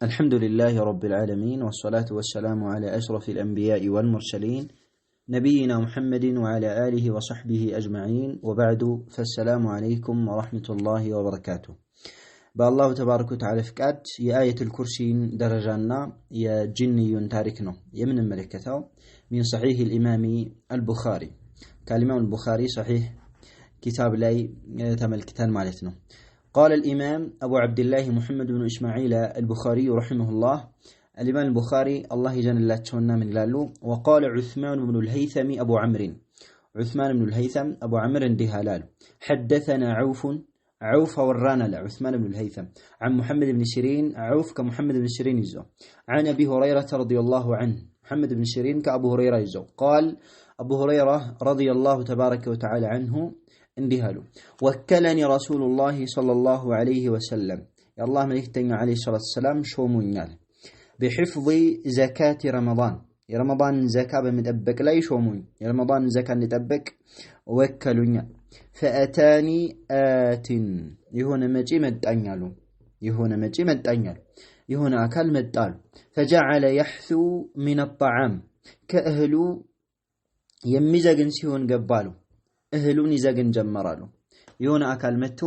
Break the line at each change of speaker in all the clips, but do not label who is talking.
الحمد لله رب العالمين والصلاة والسلام على أشرف الأنبياء والمرسلين نبينا محمد وعلى آله وصحبه أجمعين وبعد فالسلام عليكم ورحمة الله وبركاته. بالله تبارك وتعالى فكات يا آية الكرسي درجانا يا جني تاركنا يمن الملكة من صحيح الإمام البخاري. كالإمام البخاري صحيح كتاب لاي تملكتان مالتنا. قال الإمام أبو عبد الله محمد بن إسماعيل البخاري رحمه الله. الإمام البخاري الله يجن الله تشونا من لالو. وقال عثمان بن الهيثم أبو عمرو. عثمان بن الهيثم أبو عمرو دهلال حدثنا عوف ورانا عثمان بن الهيثم عن محمد بن سيرين. عوف كمحمد بن سيرين يزو. عن أبي هريرة رضي الله عنه. محمد بن سيرين كأبو هريرة يزو. قال أبو هريرة رضي الله تبارك وتعالى عنه اندهالو وكلني رسول الله صلى الله عليه وسلم يا الله ملكتنا عليه الصلاة والسلام شومونيال بحفظ زكاة رمضان. يا رمضان زكاة بمتأبك لا يشومون يا رمضان زكاة نتأبك وكلونيا فأتاني آت يهون مجي مدأنيالو يهون أكل مدأل فجعل يحثو من الطعام كأهلو يمزقن سيهون قبالو እህሉን ይዘግን ጀመራሉ። የሆነ አካል መጥቶ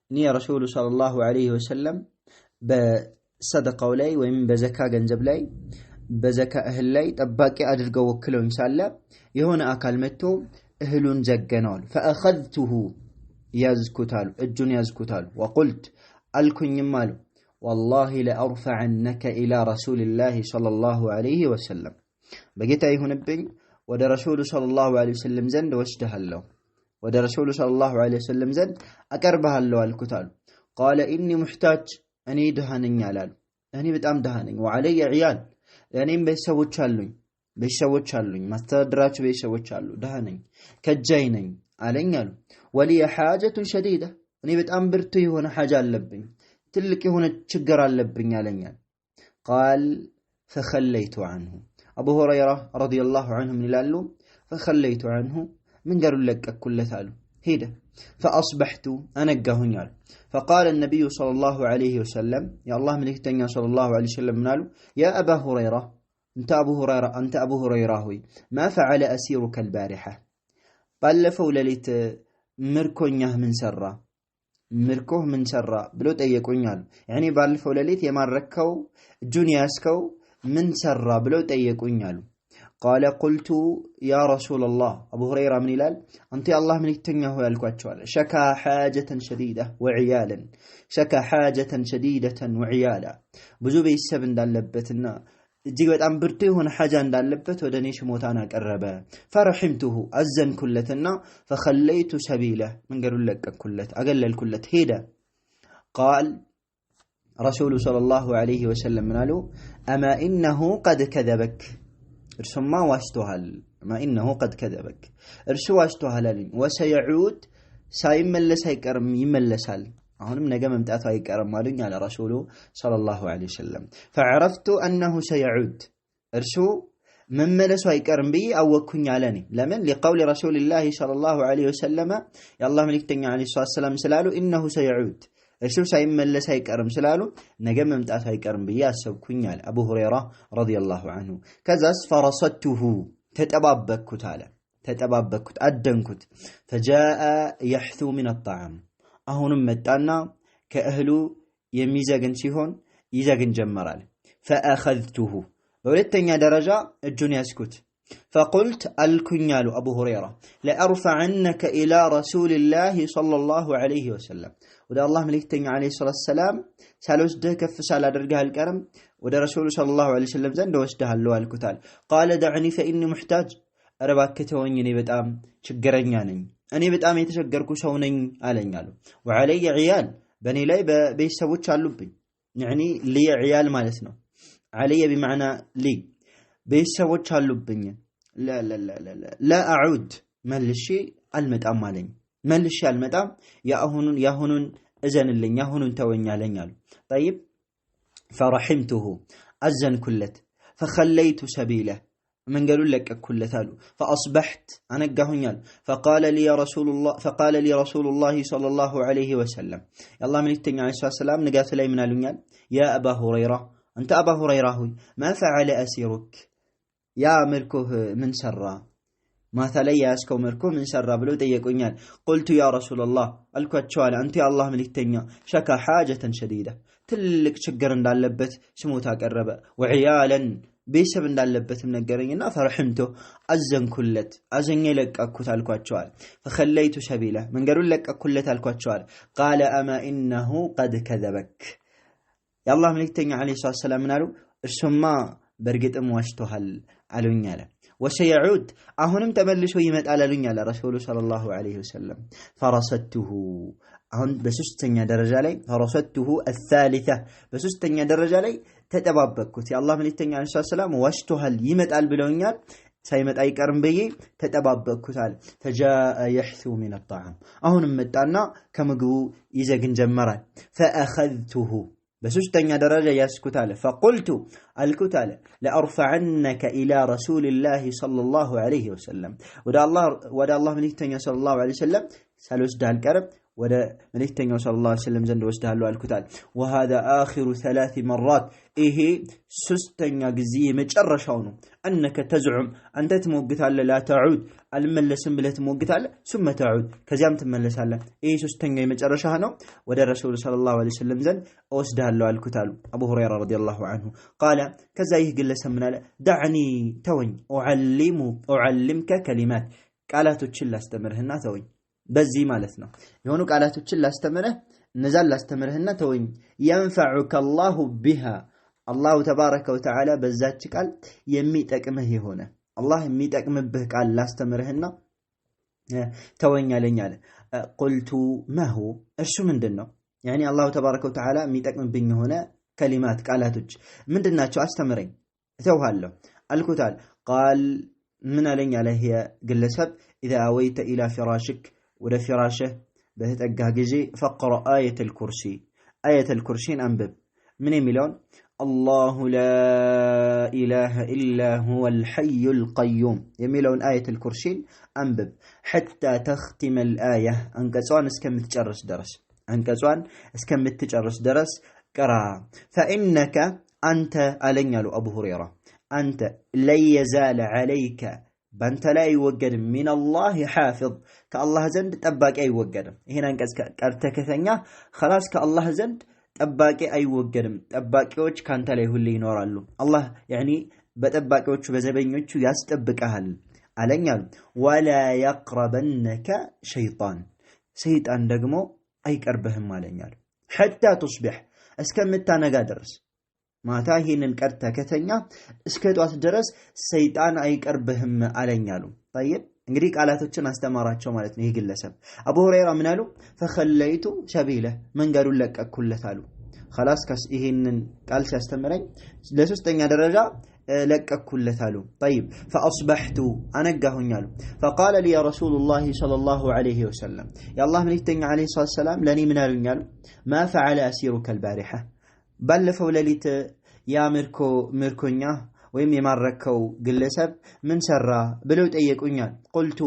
እኔ ረሱሉ ሰለላሁ ዐለይሂ ወሰለም በሰደቃው ላይ ወይም በዘካ ገንዘብ ላይ በዘካ እህል ላይ ጠባቂ አድርገው ወክለውኝ ሳለ የሆነ አካል መጥቶ እህሉን ዘገነዋል። فأخذته ያዝኩታሉ እጁን ያዝኩታሉ። وقلت አልኩኝም አሉ والله لأرفعنك إلى رسول الله صلى الله عليه وسلم በጌታ ይሁንብኝ ወደ ረሱሉ ሰለላሁ ዐለይሂ ወሰለም ዘንድ ወስደሃለሁ ወደ ረሱሉ ሰለላሁ ዐለይሂ ወሰለም ዘንድ አቀርበሃለሁ አልኩታሉ። قال إني محتاج እኔ ደሃ ነኝ አላሉ። እኔ በጣም ደሃ ነኝ። وعلي عيال እኔም ቤተሰቦች አሉኝ ማስተዳደራቸው ቤተሰቦች አሉ። ደሃ ነኝ ከጃይ ነኝ አለኝ አሉ። ولي حاجة شديدة እኔ በጣም ብርቱ የሆነ ሐጃ አለብኝ ትልቅ የሆነ ችግር አለብኝ አለኝ። قال فخليت عنه أبو هريرة رضي الله عنه من لالو فخليت عنه من قالوا لك كلتالو هيدا فأصبحت أنقهن يالو. فقال النبي صلى الله عليه وسلم يا الله ملكتني صلى الله عليه وسلم منالو يا أبا هريرة أنت أبو هريرة هوي ما فعل أسيرك البارحة قال فولليت مركونه من سرة بلو تأيكون يالو يعني قال فولليت يماركو جونياسكو من سرى بلو تأيكونيالو. قال قلت يا رسول الله أبو هريرة من إلال أنت الله من يتنيه يالكواتشوال شكا حاجة شديدة وعيالا بزوبي السبن دال لبتنا جيوت أمبرتيه هنا حاجة دال لبت ودنيش موتانا كربا فرحمته أزن كلتنا فخليت سبيله من قالوا لك كلت أقل الكلت هيدا. قال رسول صلى الله عليه وسلم منالو أما إنه قد كذبك إرسو ما واشتهل ما إنه قد كذبك إرسو واشتهل وسيعود سيملس هيكرم يملسال هون من نجم متأثر هيكرم مالين على رسوله صلى الله عليه وسلم فعرفت أنه سيعود إرسو من ملس هيكرم بي أو كن علاني لمن لقول رسول الله صلى الله عليه وسلم يا الله ملك تني عليه الصلاة والسلام سلالو إنه سيعود እርሱ ሳይመለስ አይቀርም ስላሉ ነገ መምጣት አይቀርም ብዬ አሰብኩኝ አለ አቡ ሁረይራ ረዲየላሁ ዐንሁ። ከዛስ ፈረሰቱሁ ተጠባበኩት አደንኩት። فجاء يحثو من الطعام አሁንም መጣና ከእህሉ የሚዘግን ሲሆን ይዘግን ጀመራል። فأخذته በሁለተኛ ደረጃ እጁን ያስኩት። فقلت الكنيال أبو هريرة لأرفعنك إلى رسول الله صلى الله عليه وسلم وده الله ملكتني عليه الصلاة والسلام سالوس ده كفسال درجها الكرم وده رسول صلى الله عليه وسلم زند وسده اللواء الكتال قال دعني فإني محتاج أرباك كتوانيني بتأم شجرنياني أني بتأم يتشجركو شونين علينا وعلي عيال بني لي بيسوتش علوبي يعني لي عيال مالتنا علي بمعنى لي ቤተሰቦች አሉብኝ لا أعود መልሼ አልመጣም ያሁኑን እዘንልኝ ያሁኑን ተወኛለኝ አሉ። طيب فرحمته أزنكلت فخليت سبيله من قالوا لك كلتال فأصبحت أنقهنيال فقال لي رسول الله صلى الله عليه وسلم يا الله من التنيا عليه الصلاة والسلام نقات لي من الونيال يا أبا هريرة أنت أبا هريرة ما فعل أسيرك يا ملكه من سرّا ما ثلي أسكو ملكه من سرّا بلو تيقونيان قلت يا رسول الله الكواتشوال أنت يا الله ملكتنيا شكا حاجة شديدة تلك شجر እንዳለበት ስሞታ ቀረበ وعيالا ቤተሰብ እንዳለበት ነገረኝና فرحمته አዘንኩለት አዘኘ ለቀኩት አልኳቸዋል فخليت سبيله መንገዱን ለቀኩለት አልኳቸዋል قال اما انه قد كذبك يا الله ملكتኛ عليه الصلاه والسلام አሉ እርሱማ በርግጥም ዋሽቶሃል አሉኝ አለ وسيعود አሁንም ተመልሶ ይመጣል አሉኝ አለ ረሱሉ ሰለላሁ ዐለይሂ ወሰለም فرصته አሁን በሶስተኛ ደረጃ ላይ فرصته الثالثه በሶስተኛ ደረጃ ላይ ተጠባበቅኩት የአላህ መልእክተኛ ሰለላሁ ዐለይሂ ወሰለም ዋሽቶሃል ይመጣል ብለውኛል ሳይመጣ አይቀርም በየ ተጠባበቅኩታል فجاء يحثو من الطعام አሁንም መጣና ከምግቡ ይዘግን ጀመራል فاخذته በሶስተኛ ደረጃ ያስኩታል فقلت الكتال لارفعنك الى رسول الله صلى الله عليه وسلم ወደ አላህ መልእክተኛ صلى الله عليه وسلم ሳልወስድ አልቀርም ወደ መልእክተኛው ሰለላሁ ዐለይሂ ወሰለም ዘንድ ወስደሃለሁ አልኩታል وهذا اخر 3 مرات ይሄ ሶስተኛ ጊዜ የመጨረሻው ነው انك تزعم انت ትሞግታለህ لا تعود አልመለስም ብለህ ትሞግታለህ ثم تعود ከዚያም ትመለሳለህ ይሄ ሶስተኛ የመጨረሻ ነው ወደ ረሱል ሰለላሁ ዐለይሂ ወሰለም ዘንድ ወስደሃለሁ አልኩታል አቡ ሁረይራ ረዲየላሁ ዐንሁ قال ከዛ ይህ ግለሰብ ምን አለ دعني ተወኝ اعلمك كلمات ቃላቶችን ላስተምርህና ተወኝ በዚህ ማለት ነው የሆኑ ቃላቶችን ላስተምርህ እነዛን ላስተምርህና ተወኝ ينفعك الله بها الله تبارك وتعالى በዛች ቃል የሚጠቅምህ የሆነ አላህ የሚጠቅምብህ ቃል ላስተምርህና ተወኝ አለኝ አለ قلت ما هو እርሱ ምንድነው يعني الله تبارك وتعالى የሚጠቅምብኝ የሆነ كلمات ቃላቶች ምንድናቸው አስተምረኝ እተውሃለሁ አልኩታል قال ምን አለኝ አለ ይሄ ግለሰብ اذا اويت الى فراشك ወደ ፍራሽህ በተጠጋ ጊዜ فقرأ آية الكرسي አንብብ ምን የሚለውን الله لا إله إلا هو الحي القيوم የሚለውን آية الكرسي አንብብ حتى تختم الآية አንቀጿን እስከምትጨርስ ድረስ ቅራ فإنك أنت አለኝ አሉ አቡ ሁረይራ أنت لن يزال عليك በአንተ ላይ አይወገድም من الله حافظ ከአላህ ዘንድ ጠባቂ አይወገድም ይሄን አንቀጽ ቀርተህ ከተኛ خلاص ከአላህ ዘንድ ጠባቂ አይወገድም ጠባቂዎች ካንተ ላይ ሁሌ ይኖራሉ አላህ يعني በጠባቂዎቹ በዘበኞቹ ያስጠብቀሃል አለኛል ولا يقربنك شيطان ደግሞ አይቀርብህም አለኛል حتى تصبح እስከምታነጋ ድረስ ማታ ይሄንን ቀርተ ከተኛ እስከ ጧት ድረስ ሰይጣን አይቀርብህም አለኛሉ طيب እንግዲህ ቃላቶችን አስተማራቸው ማለት ነው ይሄ ግለሰብ አቡ ሁረይራ ምን አሉ فخليت سبيله መንገዱን ለቀኩለት አሉ خلاص ይሄንን ቃል ሲያስተምረኝ ለሶስተኛ ደረጃ ለቀኩለት አሉ طيب فاصبحت አነጋሁኝ አሉ فقال لي رسول الله صلى الله عليه وسلم يا الله መልእክተኛ عليه الصلاه والسلام ለኔ ምን አሉኝ አሉ ما فعل اسيرك البارحه ባለፈው ሌሊት ያ ምርኮኛ ወይም የማረከው ግለሰብ ምን ሰራ ብለው ጠየቁኛል قلت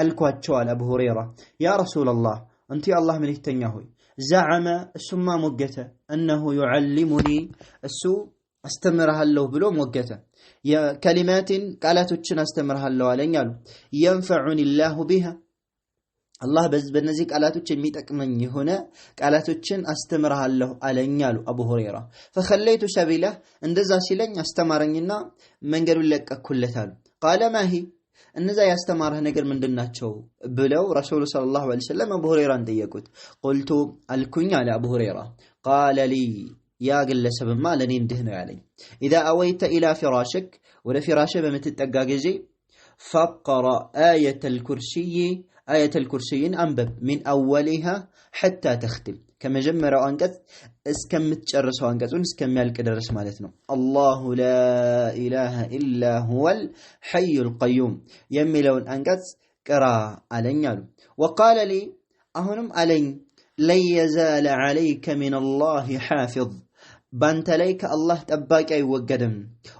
አልኳቸዋል አቡ ሁረይራ ያ رسول الله አንተ የአላህ መልእክተኛ ሆይ زعم ثم ሞገተ انه يعلمني እሱ አስተምርሃለሁ ብሎ ሞገተ የከሊማትን ቃላቶችን አስተምርሃለሁ አለኝ አሉ ينفعني الله بها አላህ በእነዚህ ቃላቶች የሚጠቅመኝ የሆነ ቃላቶችን አስተምርሃለሁ አለኝ አሉ አቡ ሁረይራ فخليت سبيله እንደዛ ሲለኝ አስተማረኝና መንገዱን ለቀኩለት አሉ قال ما هي እነዛ ያስተማረህ ነገር ምንድናቸው ብለው ረሱል ሰለላሁ ዐለይሂ ወሰለም አቡ ሁረይራን ጠየቁት قلت አልኩኝ አለ አቡ ሁረይራ قال لي ያ ግለሰብማ ለኔ እንዲህ ነው ያለኝ اذا اويت الى فراشك ወደ ፍራሽህ በመትጠጋ ጊዜ فقرأ آية الكرسي أنبب من أولها حتى تختم كما جمروا أنكث اسكمتشرسوا أنكث اسكميالك درس مالتنا الله لا إله إلا هو الحي القيوم يملون أنكث كرا علين وقال لي أهنم علين لن يزال عليك من الله حافظ بانت ليك الله تباك أي وقدم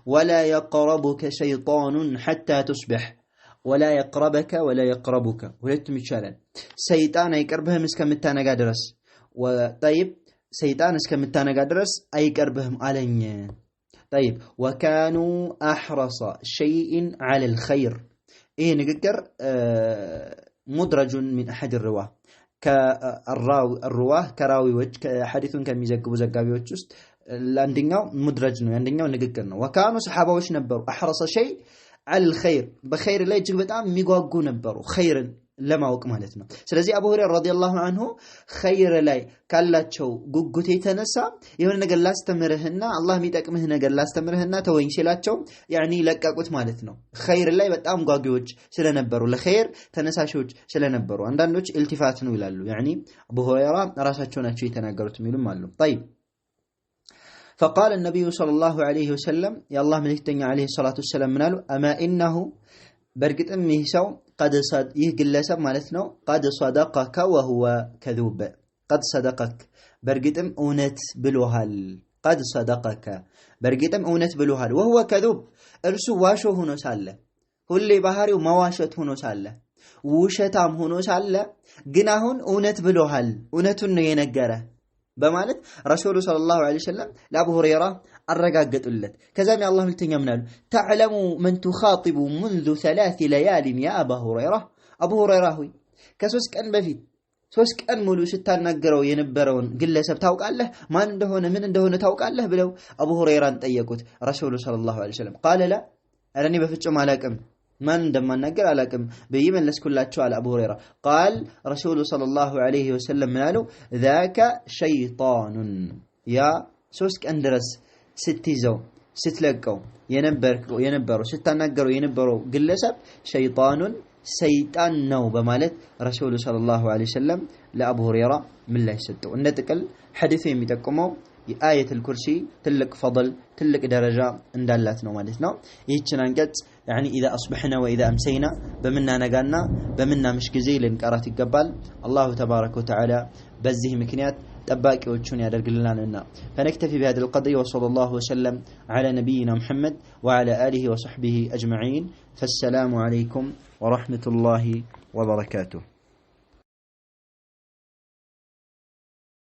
ولا يقربك شيطان حتى تصبح ولا يقربك ولا يقربك ሁለቱም ይቻላል ሰይጣን አይቀርብህም እስከምታነጋ ድረስ طيب ሰይጣን እስከምታነጋ ድረስ አይቀርብህም አለኝ طيب وكانوا أحرص شيء على الخير إيه نقدر مدرج من أحد الرواه الرواه كراوي وجه حديث كان يزقبوا زقابي وجه لاندينغاو مدرج ነው ያንደኛው ንግግር ነው وكانوا صحابዎች ነበሩ أحرص شيء على الخير بخير ላይ እጅግ በጣም የሚጓጉ ነበሩ ኸይርን ለማወቅ ማለት ነው ስለዚህ አቡ ሁረይራ ረዲየላሁ ዐንሁ ኸይር ላይ ካላቸው ጉጉት የተነሳ የሆነ ነገር ላስተምርህና አላህ የሚጠቅምህ ነገር ላስተምርህና ተወኝ ሲላቸው ያኒ ለቀቁት ማለት ነው ኸይር ላይ በጣም ጓጊዎች ስለነበሩ ለኸይር ተነሳሾች ስለነበሩ አንዳንዶች ኢልቲፋት ነው ይላሉ ያኒ አቡ ሁረይራ ራሳቸው ናቸው የተናገሩት የሚሉም አሉ طيب فقال النبي صلى الله عليه وسلم يا الله ملكتني عليه الصلاة والسلام منالو أما إنه برقتم يهسو قد صد يهجلسب مالتنا قد صدقك وهو كذوب قد صدقك برقتم أونت بلوهال قد صدقك برقتم أونت بلوهال وهو كذوب أرسو واشو هنو سالة هولي بحاري ومواشت هنو سالة وشتام هنو سالة جناهن أونت بلوهال أونتن ينجره በማለት ረሱሉ ሰለላሁ ዐለይሂ ወሰለም ለአቡ ሁረይራ አረጋገጡለት ከዛም የአላህ መልእክተኛ ምን አሉ ተዕለሙ መን ትኻጢቡ منذ 3 ليال يا ابا هريره አቡ ሁረይራ ሆይ ከ3 ቀን በፊት 3 ቀን ሙሉ ስታናገረው የነበረውን ግለሰብ ታውቃለህ ማን እንደሆነ ምን እንደሆነ ታውቃለህ ብለው አቡ ሁረይራን ጠየቁት ረሱሉ ሰለላሁ ዐለይሂ ወሰለም قال لا እኔ በፍጹም አላቅም ማን እንደማናገር አላቅም በየመለስኩላቸው አለ አቡ ሁረይራ قال رسول صلى الله عليه وسلم منالو ذاك شيطان يا ሶስት ቀን ድረስ ስትይዘው ስትለቀው የነበረው ስታናገረው የነበረው ግለሰብ ሸይጣኑን ሰይጣን ነው በማለት ረሱሉ ሰለላሁ ዐለይሂ ወሰለም ለአቡ ሁረይራ ምላሽ ሰጠው እንደ ጥቅል ሐዲሱ የሚጠቁመው የአየት الكرسي ትልቅ ፈضል ትልቅ ደረጃ እንዳላት ነው ማለት ነው ይህችን አንቀጽ يعني اذا اصبحنا واذا امسينا بمنا نغانا بمنا مش ጊዜ ልንቀራት ይገባል الله تبارك وتعالى በዚህ ምክንያት ጠባቂዎቹን ያደርግልናልና فنكتفي بهذا القدر وصلى الله وسلم على نبينا محمد وعلى اله وصحبه اجمعين فالسلام عليكم ورحمة الله وبركاته